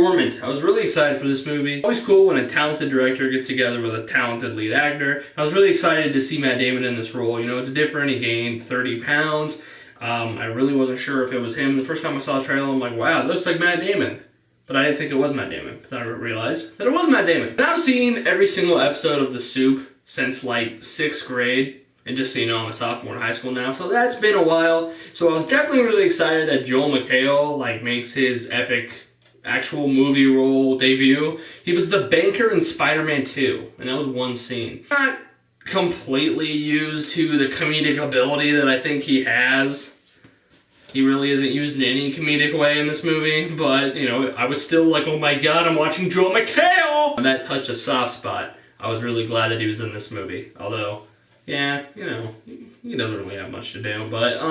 Informant. I was really excited for this movie. Always cool when a talented director gets together with a talented lead actor. I was really excited to see Matt Damon in this role. You know, it's different. He gained 30 pounds. I really wasn't sure if it was him. The first time I saw the trailer, I'm like, wow, it looks like Matt Damon. But I didn't think it was Matt Damon. But then I realized that it was Matt Damon. And I've seen every single episode of The Soup since like 6th grade. And just so you know, I'm a sophomore in high school now, so that's been a while. So I was definitely really excited that Joel McHale makes his epic actual movie role debut. He was the banker in Spider-Man 2, and that was one scene. Not completely used to the comedic ability that I think he has. He really isn't used in any comedic way in this movie, but, you know, I was still like, oh my god, I'm watching Joel McHale! And that touched a soft spot. I was really glad that he was in this movie, although... yeah, you know, he doesn't really have much to do, but,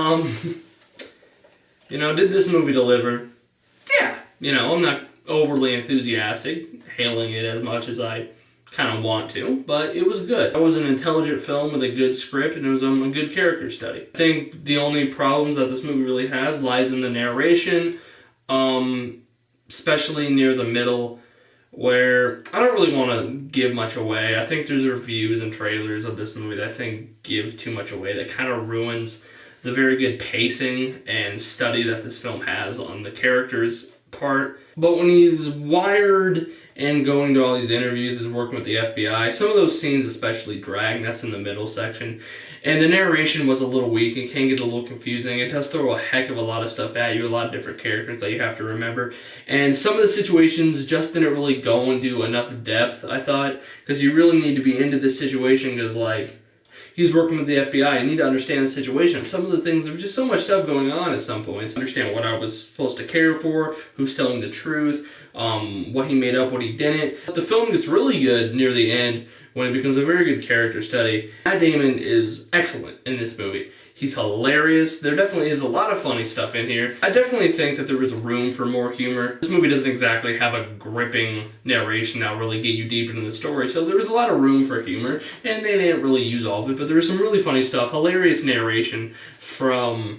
you know, did this movie deliver? Yeah. You know, I'm not overly enthusiastic, hailing it as much as I kind of want to, but it was good. It was an intelligent film with a good script, and it was a good character study. I think the only problems that this movie really has lies in the narration, especially near the middle, where I don't really want to give much away. I think there's reviews and trailers of this movie that I think give too much away. That kind of ruins the very good pacing and study that this film has on the characters' part. But when he's wired and going to all these interviews, he's working with the FBI, some of those scenes especially drag, and that's in the middle section. And the narration was a little weak. It can get a little confusing. It does throw a heck of a lot of stuff at you, a lot of different characters that you have to remember. And some of the situations just didn't really go into enough depth, I thought, because you really need to be into this situation because, like, he's working with the FBI. You need to understand the situation. Some of the things, there was just so much stuff going on at some points. Understand what I was supposed to care for, who's telling the truth, what he made up, what he didn't. But the film gets really good near the end when it becomes a very good character study. Matt Damon is excellent in this movie. He's hilarious. There definitely is a lot of funny stuff in here. I definitely think that there was room for more humor. This movie doesn't exactly have a gripping narration that'll really get you deep into the story, so there was a lot of room for humor, and they didn't really use all of it, but there was some really funny stuff, hilarious narration from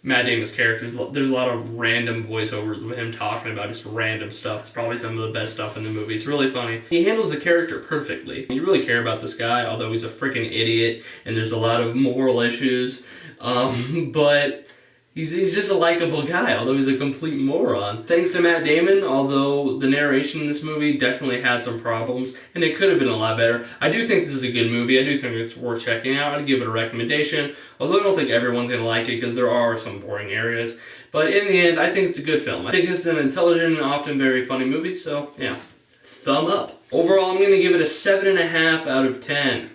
Matt Damon's characters. There's a lot of random voiceovers of him talking about just random stuff. It's probably some of the best stuff in the movie. It's really funny. He handles the character perfectly. You really care about this guy, although he's a freaking idiot, and there's a lot of moral issues. But he's just a likable guy, although he's a complete moron. Thanks to Matt Damon, although the narration in this movie definitely had some problems, and it could have been a lot better. I do think this is a good movie. I do think it's worth checking out. I'd give it a recommendation, although I don't think everyone's going to like it because there are some boring areas. But in the end, I think it's a good film. I think it's an intelligent and often very funny movie, so yeah, thumb up. Overall, I'm going to give it a 7.5 out of 10.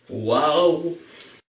Wow.